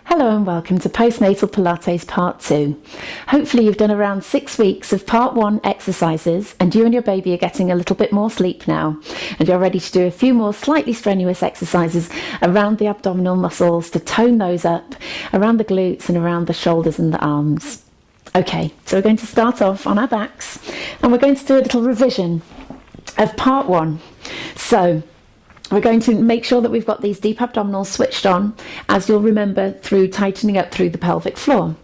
Hello and welcome to Post-Natal Pilates Part 2. Hopefully you've done around 6 weeks of Part 1 exercises and you and your baby are getting a little bit more sleep now and you're ready to do a few more slightly strenuous exercises around the abdominal muscles to tone those up, around the glutes and around the shoulders and the arms. Okay, so we're going to start off on our backs and we're going to do a little revision of Part 1. So we're going to make sure that we've got these deep abdominals switched on, as you'll remember, through tightening up through the pelvic floor.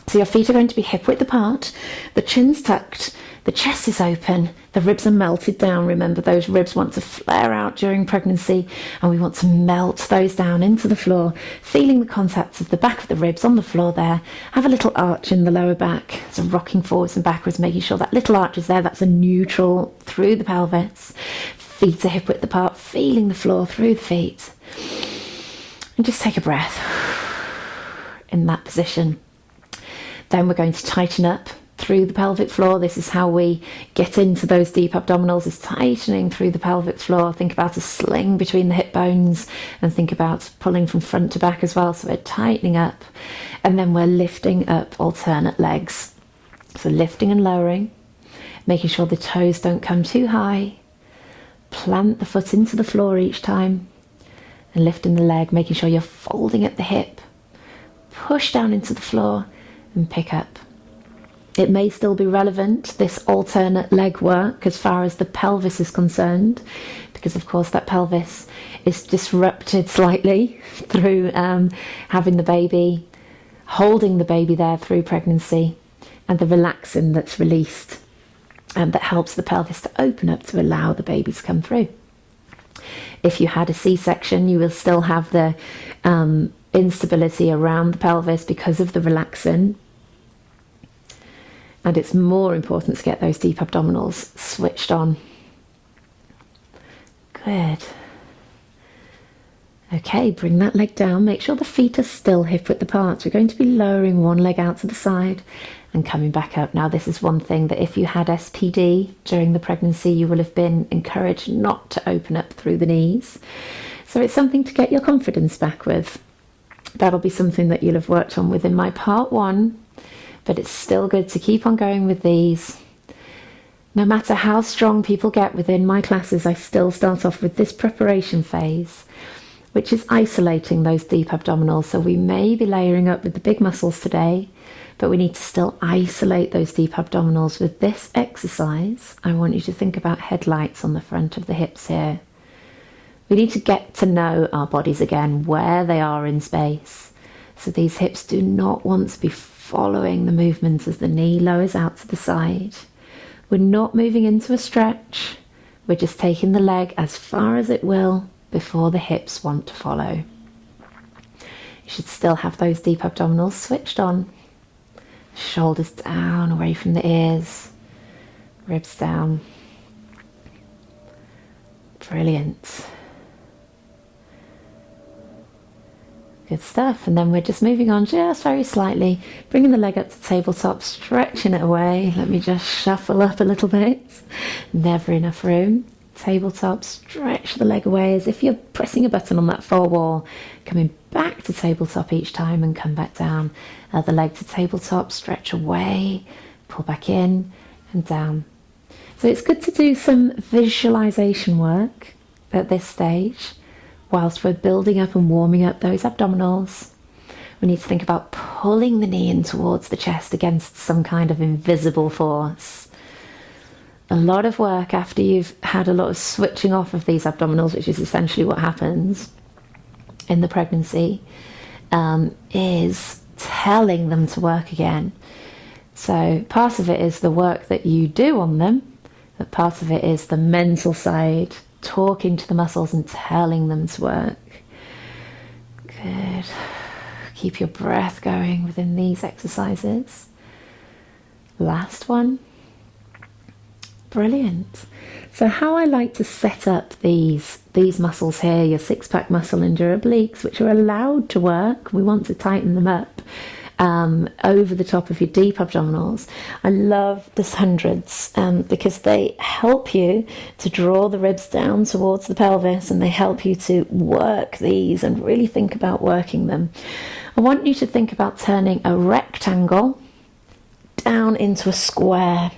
So your feet are going to be hip width apart, the chin's tucked, the chest is open, the ribs are melted down. Remember, those ribs want to flare out during pregnancy and we want to melt those down into the floor, feeling the contacts of the back of the ribs on the floor there. Have a little arch in the lower back, so rocking forwards and backwards, making sure that little arch is there. That's a neutral through the pelvis. Feet are hip width apart, feeling the floor through the feet. And just take a breath in that position. Then we're going to tighten up through the pelvic floor. This is how we get into those deep abdominals, is tightening through the pelvic floor. Think about a sling between the hip bones and think about pulling from front to back as well. So we're tightening up and then we're lifting up alternate legs. So lifting and lowering, making sure the toes don't come too high. Plant the foot into the floor each time and lifting the leg, making sure you're folding at the hip. Push down into the floor and pick up. It may still be relevant, this alternate leg work, as far as the pelvis is concerned, because of course that pelvis is disrupted slightly through having the baby, holding the baby there through pregnancy, and the relaxin that's released. That helps the pelvis to open up to allow the baby to come through. If you had a C-section, you will still have the instability around the pelvis because of the relaxin. And it's more important to get those deep abdominals switched on. Good. Okay, bring that leg down. Make sure the feet are still hip width apart. We're going to be lowering one leg out to the side and coming back up. Now, this is one thing that if you had SPD during the pregnancy, you will have been encouraged not to open up through the knees. So it's something to get your confidence back with. That'll be something that you'll have worked on within my Part 1, but it's still good to keep on going with these. No matter how strong people get within my classes, I still start off with this preparation phase, which is isolating those deep abdominals. So we may be layering up with the big muscles today, but we need to still isolate those deep abdominals. With this exercise, I want you to think about headlights on the front of the hips here. We need to get to know our bodies again, where they are in space. So these hips do not want to be following the movement as the knee lowers out to the side. We're not moving into a stretch. We're just taking the leg as far as it will before the hips want to follow. You should still have those deep abdominals switched on. Shoulders down, away from the ears. Ribs down. Brilliant. Good stuff. And then we're just moving on just very slightly, bringing the leg up to tabletop, stretching it away. Let me just shuffle up a little bit. Never enough room. Tabletop, stretch the leg away as if you're pressing a button on that fore wall, coming back to tabletop each time and come back down. Other leg to tabletop, stretch away, pull back in and down. So it's good to do some visualization work at this stage whilst we're building up and warming up those abdominals. We need to think about pulling the knee in towards the chest against some kind of invisible force. A lot of work after you've had a lot of switching off of these abdominals, which is essentially what happens in the pregnancy, is telling them to work again. So part of it is the work that you do on them, but part of it is the mental side, talking to the muscles and telling them to work. Good. Keep your breath going within these exercises. Last one. Brilliant. So how I like to set up these muscles here, your six-pack muscle and your obliques, which are allowed to work. We want to tighten them up over the top of your deep abdominals. I love this hundreds because they help you to draw the ribs down towards the pelvis, and they help you to work these and really think about working them. I want you to think about turning a rectangle down into a square.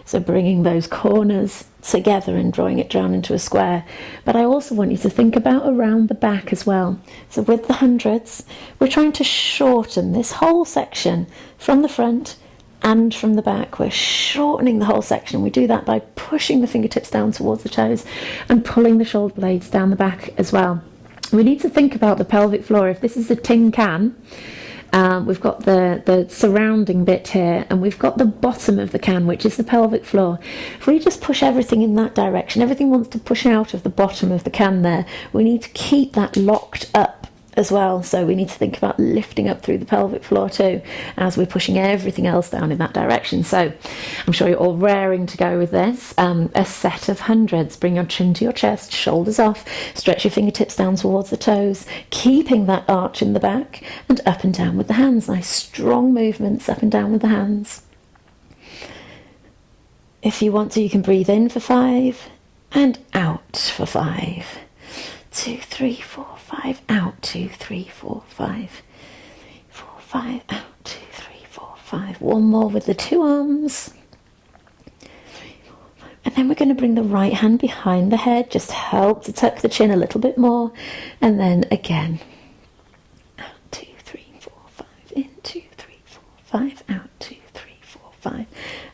So bringing those corners together and drawing it down into a square. But I also want you to think about around the back as well. So with the hundreds, we're trying to shorten this whole section from the front and from the back. We're shortening the whole section. We do that by pushing the fingertips down towards the toes and pulling the shoulder blades down the back as well. We need to think about the pelvic floor. If this is a tin can, we've got the surrounding bit here, and we've got the bottom of the can, which is the pelvic floor. If we just push everything in that direction, everything wants to push out of the bottom of the can there. We need to keep that locked up as well. So we need to think about lifting up through the pelvic floor too, as we're pushing everything else down in that direction. So I'm sure you're all raring to go with this. A set of hundreds. Bring your chin to your chest, shoulders off, stretch your fingertips down towards the toes, keeping that arch in the back, and up and down with the hands. Nice strong movements up and down with the hands. If you want to, you can breathe in for 5 and out for 5. 2, 3, 4, 5, out, 2, 3, 4, 5, 4, 5, out, 2, 3, 4, 5. One more with the two arms. 3, 4, 5. And then we're going to bring the right hand behind the head, just help to tuck the chin a little bit more. And then again, out, 2, 3, 4, 5, in, 2, 3, 4, 5, out, 2, 3, 4, 5.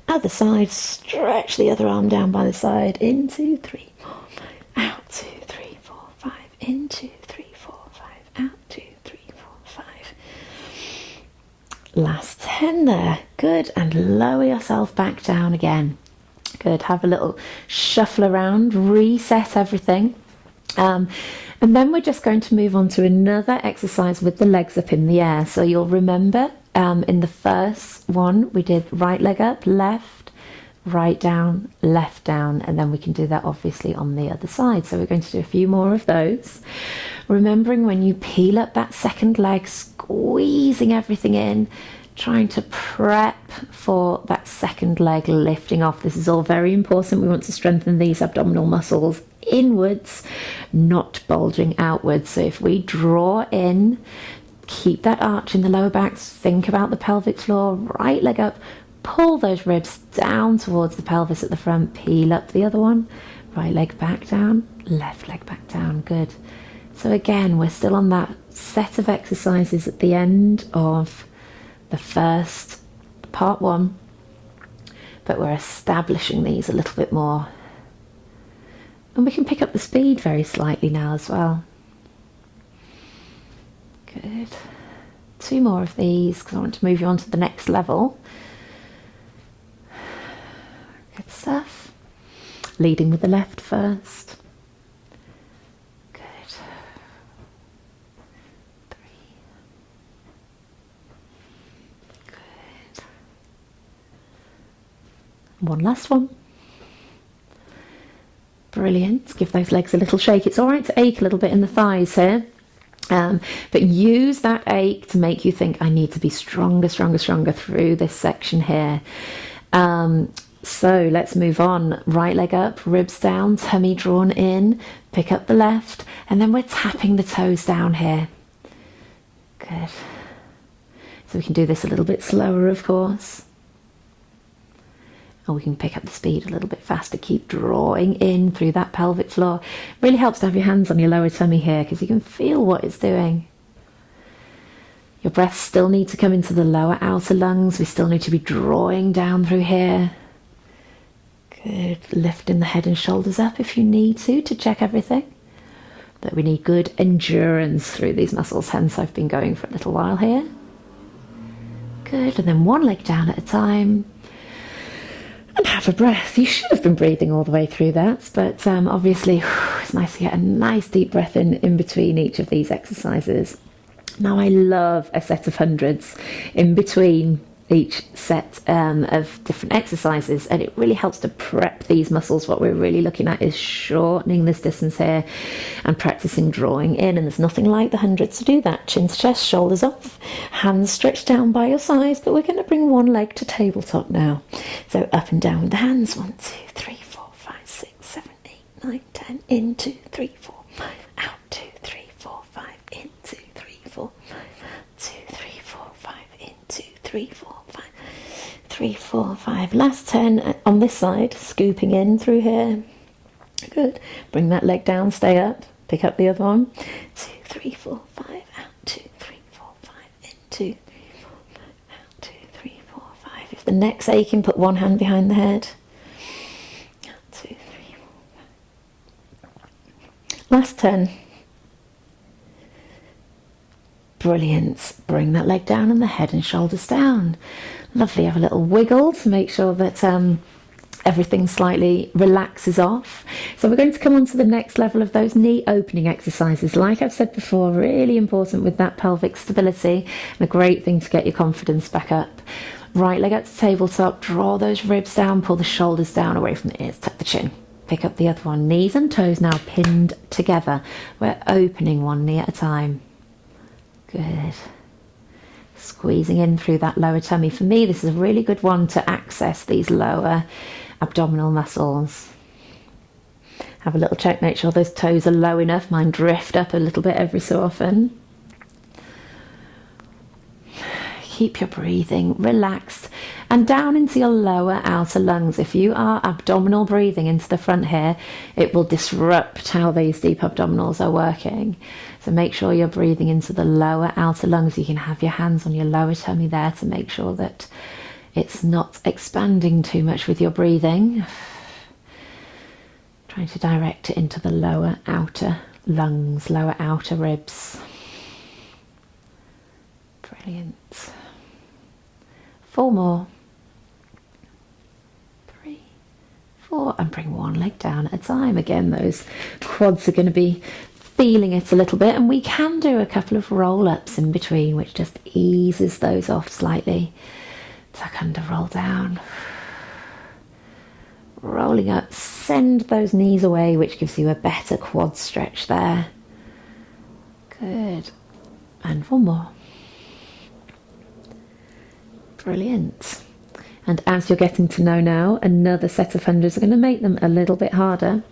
Other side, stretch the other arm down by the side, in, 2, 3, 4, 5, out, 2, 3, 4, 5, in, 2, 3, 4, 5, out, 2, 3, 4, 5. Last 10 there. Good. And lower yourself back down again. Good. Have a little shuffle around, reset everything. And then we're just going to move on to another exercise with the legs up in the air. So you'll remember in the first one, we did right leg up, left, right down, left down, and then we can do that obviously on the other side. So we're going to do a few more of those. Remembering when you peel up that second leg, squeezing everything in, trying to prep for that second leg lifting off. This is all very important. We want to strengthen these abdominal muscles inwards, not bulging outwards. So if we draw in, keep that arch in the lower back, think about the pelvic floor, right leg up, pull those ribs down towards the pelvis at the front, peel up the other one, right leg back down, left leg back down. Good. So again, we're still on that set of exercises at the end of the first part 1, but we're establishing these a little bit more. And we can pick up the speed very slightly now as well. Good. 2 more of these because I want to move you on to the next level. Good stuff. Leading with the left first. Good. 3. Good. One last one. Brilliant. Give those legs a little shake. It's all right to ache a little bit in the thighs here. But use that ache to make you think, I need to be stronger, stronger, stronger through this section here. So let's move on. Right leg up, ribs down, tummy drawn in, pick up the left, and then we're tapping the toes down here. Good. So we can do this a little bit slower, of course. Or we can pick up the speed a little bit faster. Keep drawing in through that pelvic floor. It really helps to have your hands on your lower tummy here because you can feel what it's doing. Your breath still needs to come into the lower outer lungs. We still need to be drawing down through here. Good. Lifting the head and shoulders up if you need to check everything. But we need good endurance through these muscles, hence I've been going for a little while here. Good. And then one leg down at a time. And have a breath. You should have been breathing all the way through that, but obviously it's nice to get a nice deep breath in between each of these exercises. Now I love a set of hundreds in between each set of different exercises, and it really helps to prep these muscles. What we're really looking at is shortening this distance here and practicing drawing in, and there's nothing like the hundreds to do that. Chin to chest, shoulders off, hands stretched down by your sides, but we're going to bring one leg to tabletop now. So up and down with the hands, 1, 2, 3, 4, 5, 6, 7, 8, 9, 10, in 2, 3, 4, 5, out 2, 3, 4, 5, in 2, 3, 4, 5, 2, 3, 4, 5, in 2, 3, 4, 5, 3, 4, 5. Last 10 on this side, scooping in through here. Good. Bring that leg down, stay up, pick up the other one. 2, 3, 4, 5, out 2, 3, 4, 5, in 2, 3, 4, 5, out 2, 3, 4, 5. If the neck's aching, put one hand behind the head. Out 2, 3, 4, 5. Last 10. Brilliant. Bring that leg down and the head and shoulders down. Lovely. Have a little wiggle to make sure that everything slightly relaxes off. So we're going to come on to the next level of those knee opening exercises. Like I've said before, really important with that pelvic stability and a great thing to get your confidence back up. Right leg up to tabletop, draw those ribs down, pull the shoulders down away from the ears, tuck the chin. Pick up the other one. Knees and toes now pinned together. We're opening one knee at a time. Good. Squeezing in through that lower tummy. For me, this is a really good one to access these lower abdominal muscles. Have a little check, make sure those toes are low enough. Mine drift up a little bit every so often. Keep your breathing relaxed and down into your lower outer lungs. If you are abdominal breathing into the front here, it will disrupt how these deep abdominals are working. So make sure you're breathing into the lower outer lungs. You can have your hands on your lower tummy there to make sure that it's not expanding too much with your breathing. Trying to direct it into the lower outer lungs, lower outer ribs. Brilliant. 4 more. 3, 4, and bring one leg down at a time. Again, those quads are going to be feeling it a little bit, and we can do a couple of roll-ups in between, which just eases those off slightly. Tuck under, roll down. Rolling up, send those knees away, which gives you a better quad stretch there. Good. And 1 more. Brilliant. And as you're getting to know now, another set of hundreds are going to make them a little bit harder.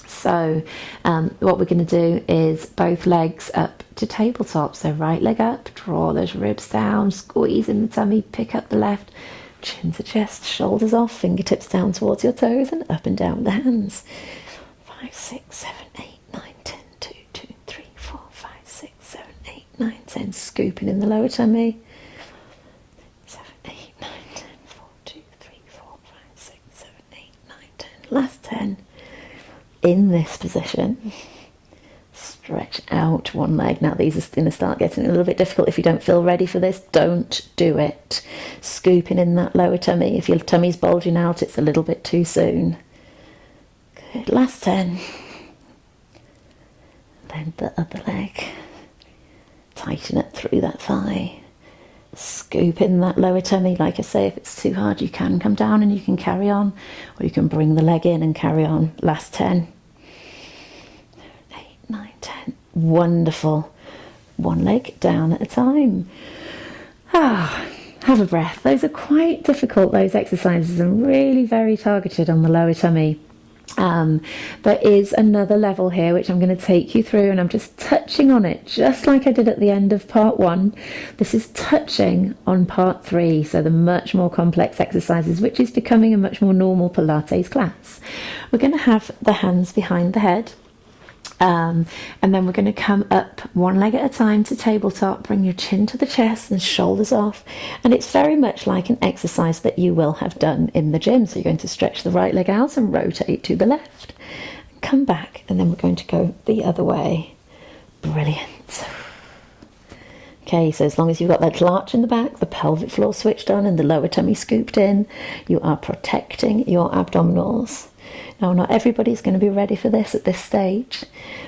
So what we're going to do is both legs up to tabletop. So right leg up, draw those ribs down, squeeze in the tummy, pick up the left, chin to chest, shoulders off, fingertips down towards your toes and up and down with the hands. 5, 6, 7, 8, 9, 10, 2, 2, 3, 4, 5, 6, 7, 8, 9, 10. Scooping in the lower tummy. 7, 8, 9, 10, 4, 2, 3, 4, 5, 6, 7, 8, 9, 10. Last 10. In this position, stretch out one leg. Now these are going to start getting a little bit difficult. If you don't feel ready for this, don't do it. Scooping in that lower tummy. If your tummy's bulging out, it's a little bit too soon. Good. Last 10. Then the other leg. Tighten it through that thigh. Scoop in that lower tummy. Like I say, if it's too hard, you can come down and you can carry on, or you can bring the leg in and carry on. Last 10. 8, 9, 10. Wonderful. One leg down at a time. Have a breath. Those are quite difficult, those exercises, and really very targeted on the lower tummy. There is another level here which I'm going to take you through, and I'm just touching on it just like I did at the end of part 1. This is touching on part 3, so the much more complex exercises, which is becoming a much more normal Pilates class. We're going to have the hands behind the head, and then we're going to come up one leg at a time to tabletop. Bring your chin to the chest and shoulders off, and it's very much like an exercise that you will have done in the gym. So you're going to stretch the right leg out and rotate to the left, come back, and then we're going to go the other way. Brilliant. Okay, so as long as you've got that arch in the back, the pelvic floor switched on and the lower tummy scooped in, you are protecting your abdominals. Now, not everybody's going to be ready for this at this stage,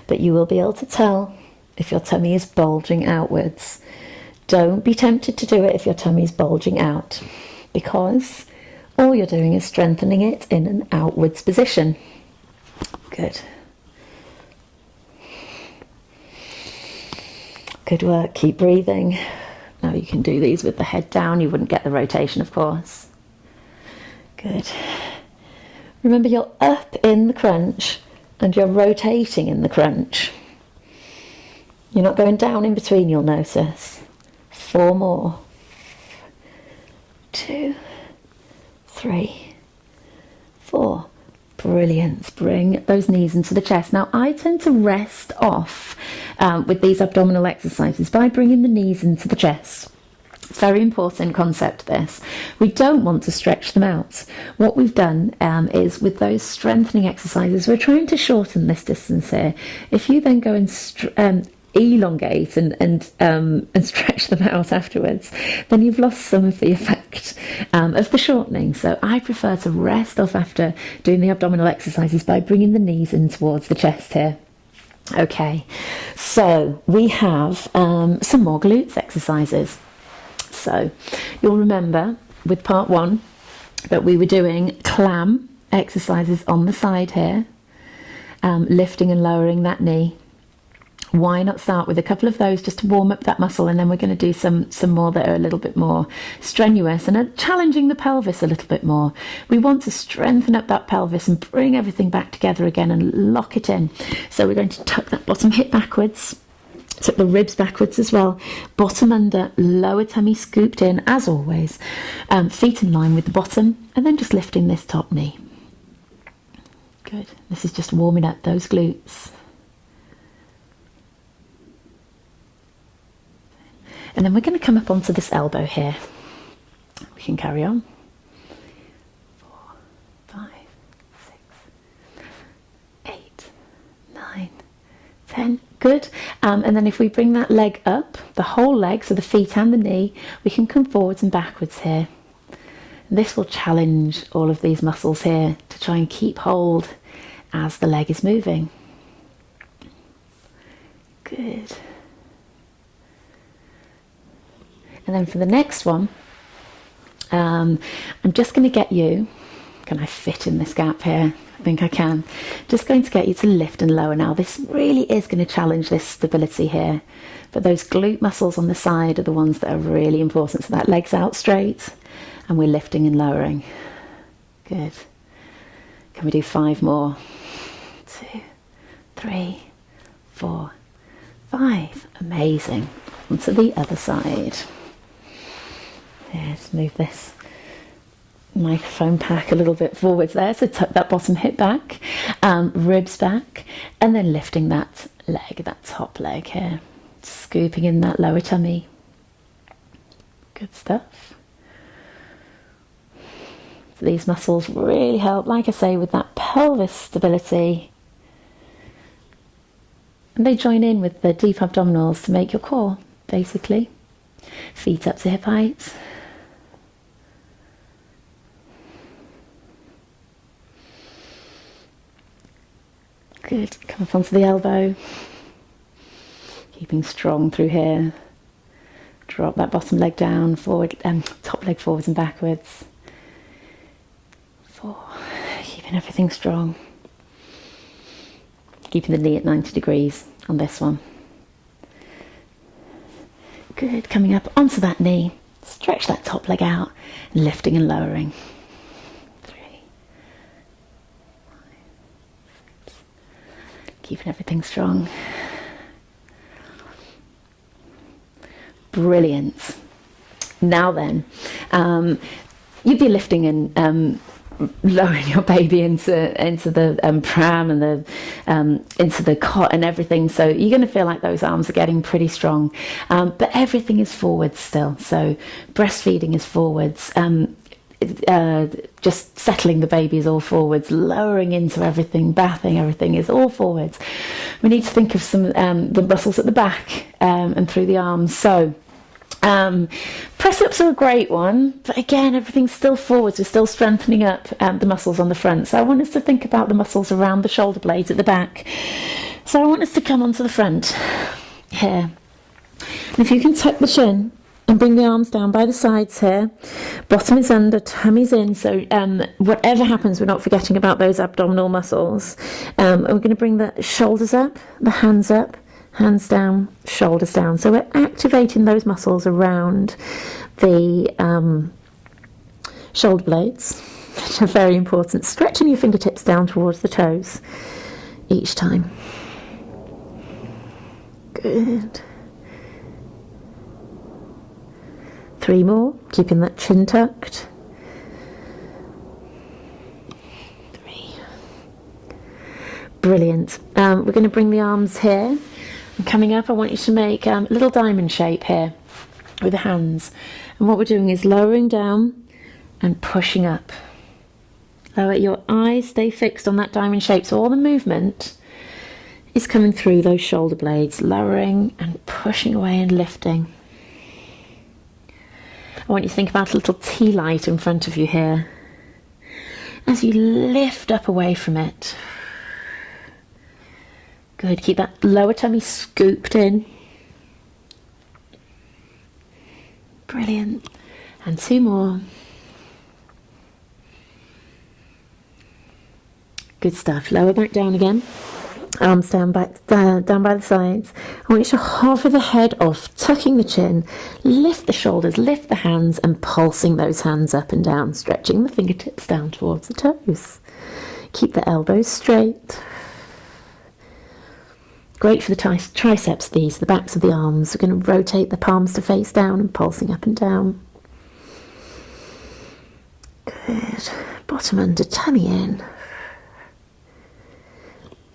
but you will be able to tell if your tummy is bulging outwards. Don't be tempted to do it if your tummy's bulging out, because all you're doing is strengthening it in an outwards position. Good. Good work. Keep breathing. Now you can do these with the head down. You wouldn't get the rotation, of course. Good. Remember, you're up in the crunch and you're rotating in the crunch. You're not going down in between, you'll notice. 4 more. 2, 3, 4. Brilliant. Bring those knees into the chest. Now, I tend to rest off with these abdominal exercises by bringing the knees into the chest. It's a very important concept, this. We don't want to stretch them out. What we've done is, with those strengthening exercises, we're trying to shorten this distance here. If you then go and elongate and stretch them out afterwards, then you've lost some of the effect of the shortening. So I prefer to rest off after doing the abdominal exercises by bringing the knees in towards the chest here. Okay, so we have some more glutes exercises. So you'll remember with part 1 that we were doing clam exercises on the side here, lifting and lowering that knee. Why not start with a couple of those just to warm up that muscle, and then we're going to do some more that are a little bit more strenuous and are challenging the pelvis a little bit more. We want to strengthen up that pelvis and bring everything back together again and lock it in. So we're going to tuck that bottom hip backwards, tuck the ribs backwards as well, bottom under, lower tummy scooped in as always, feet in line with the bottom, and then just lifting this top knee. Good. This is just warming up those glutes. And then we're going to come up onto this elbow here. We can carry on. 4, 5, 6, 8, 9, 10. Good. And then if we bring that leg up, the whole leg, so the feet and the knee, we can come forwards and backwards here. And this will challenge all of these muscles here to try and keep hold as the leg is moving. Good. And then for the next one, I'm just going to get you, can I fit in this gap here? I think I can. Just going to get you to lift and lower now. This really is going to challenge this stability here. But those glute muscles on the side are the ones that are really important. So that leg's out straight and we're lifting and lowering. Good. Can we do 5 more? 2, 3, 4, 5. Amazing. Onto the other side. Let's move this microphone pack a little bit forwards there. So tuck that bottom hip back, ribs back, and then lifting that leg, that top leg here. Scooping in that lower tummy. Good stuff. So these muscles really help, like I say, with that pelvis stability. And they join in with the deep abdominals to make your core, basically. Feet up to hip height. Good. Come up onto the elbow. Keeping strong through here. Drop that bottom leg down, forward, top leg forwards and backwards. 4. Keeping everything strong. Keeping the knee at 90 degrees on this one. Good. Coming up onto that knee. Stretch that top leg out. Lifting and lowering. 3, 5, 6. Keeping everything strong. Brilliant. Now then, you'd be lifting and lowering your baby into the pram and into the cot and everything. So you're going to feel like those arms are getting pretty strong, but everything is forwards still. So breastfeeding is forwards. Just settling the baby is all forwards. Lowering into everything, bathing, everything is all forwards. We need to think of some the muscles at the back and through the arms. So press-ups are a great one, but again, everything's still forwards. We're still strengthening up the muscles on the front. So I want us to think about the muscles around the shoulder blades at the back. So I want us to come onto the front here. And if you can tuck the chin And bring the arms down by the sides here. Bottom is under, tummy's in. So whatever happens, we're not forgetting about those abdominal muscles. And we're going to bring the shoulders up, the hands up, hands down, shoulders down. So we're activating those muscles around the shoulder blades, which are very important. Stretching your fingertips down towards the toes each time. Good. 3 more, keeping that chin tucked. 3. Brilliant. We're going to bring the arms here. And coming up, I want you to make a little diamond shape here with the hands. And what we're doing is lowering down and pushing up. Lower your eyes, stay fixed on that diamond shape. So all the movement is coming through those shoulder blades, lowering and pushing away and lifting. I want you to think about a little tea light in front of you here. As you lift up away from it. Good, keep that lower tummy scooped in. Brilliant. And 2 more. Good stuff. Lower back down again. Arms down by the sides. I want you to hover the head off, tucking the chin, lift the shoulders, lift the hands, and pulsing those hands up and down, stretching the fingertips down towards the toes. Keep the elbows straight. Great for the triceps, these, the backs of the arms. We're going to rotate the palms to face down and pulsing up and down. Good. Bottom under, tummy in.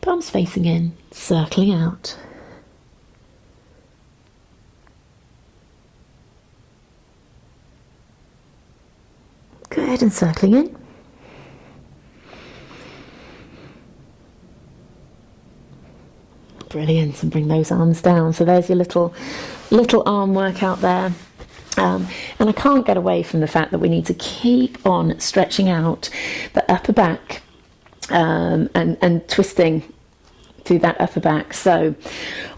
Palms facing in, circling out. Good, and circling in. Brilliant, and bring those arms down. So there's your little arm workout there. And I can't get away from the fact that we need to keep on stretching out the upper back and twisting through that upper back. So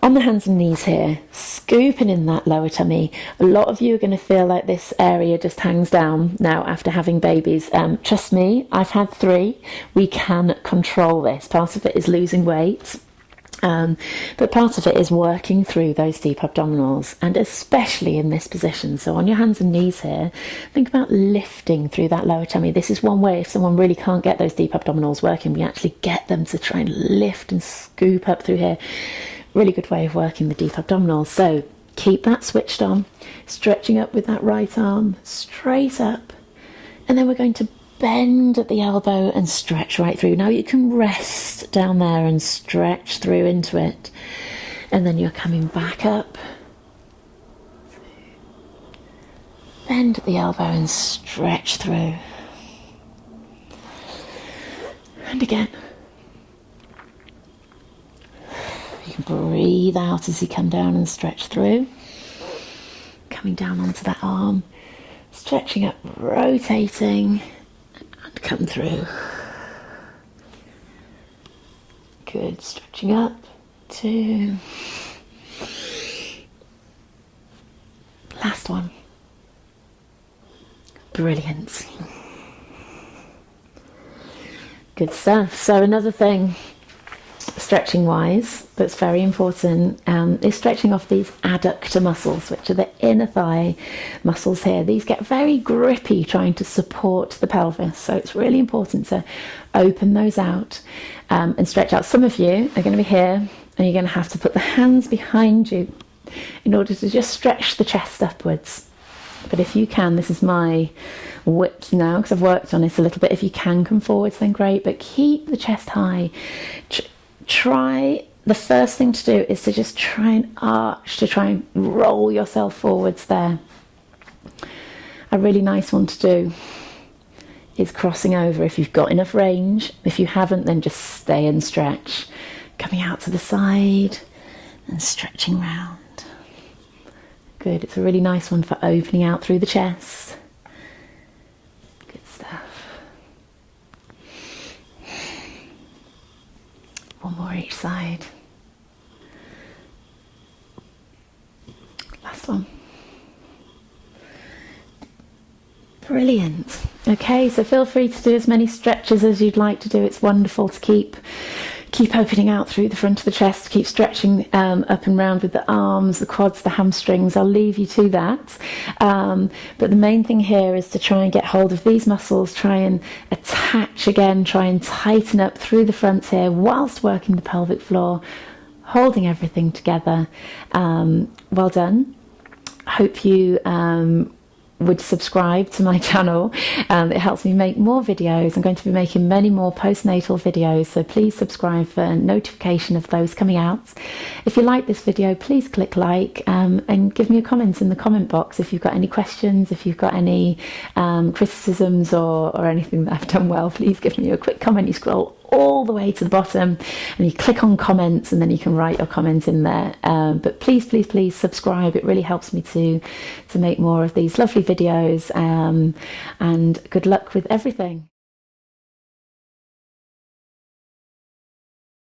on the hands and knees here, scooping in that lower tummy. A lot of you are going to feel like this area just hangs down now after having babies. Trust me, I've had 3. We can control this. Part of it is losing weight. But part of it is working through those deep abdominals, and especially in this position. So on your hands and knees here, think about lifting through that lower tummy. This is one way, if someone really can't get those deep abdominals working, we actually get them to try and lift and scoop up through here. Really good way of working the deep abdominals. So keep that switched on, stretching up with that right arm, straight up, and then we're going to bend at the elbow and stretch right through. Now you can rest down there and stretch through into it, and then you're coming back up, bend at the elbow and stretch through, and again. You can breathe out as you come down and stretch through, coming down onto that arm, stretching up, rotating, come through. Good, stretching up, 2. Last one. Brilliant. Good stuff. So another thing, stretching wise, that's very important, is stretching off these adductor muscles, which are the inner thigh muscles here. These get very grippy trying to support the pelvis, so it's really important to open those out and stretch out. Some of you are going to be here and you're going to have to put the hands behind you in order to just stretch the chest upwards. But if you can, this is my width now because I've worked on it a little bit. If you can come forwards, then great, but keep the chest high. The first thing to do is to just try and arch, to try and roll yourself forwards there. A really nice one to do is crossing over if you've got enough range. If you haven't, then just stay and stretch. Coming out to the side and stretching round. Good, it's a really nice one for opening out through the chest. Good stuff. One more each side. Last one. Brilliant. Okay, so feel free to do as many stretches as you'd like to do. It's wonderful to keep opening out through the front of the chest, keep stretching up and round with the arms, the quads, the hamstrings. I'll leave you to that. But the main thing here is to try and get hold of these muscles, try and attach again, try and tighten up through the front here whilst working the pelvic floor, holding everything together. Well done. Hope you would subscribe to my channel. It helps me make more videos. I'm going to be making many more postnatal videos, so please subscribe for a notification of those coming out. If you like this video, please click like and give me a comment in the comment box if you've got any questions, if you've got any criticisms or anything that I've done well. Please give me a quick comment. You scroll all the way to the bottom and you click on comments, and then you can write your comment in there. But please subscribe. It really helps me to make more of these lovely videos, and good luck with everything.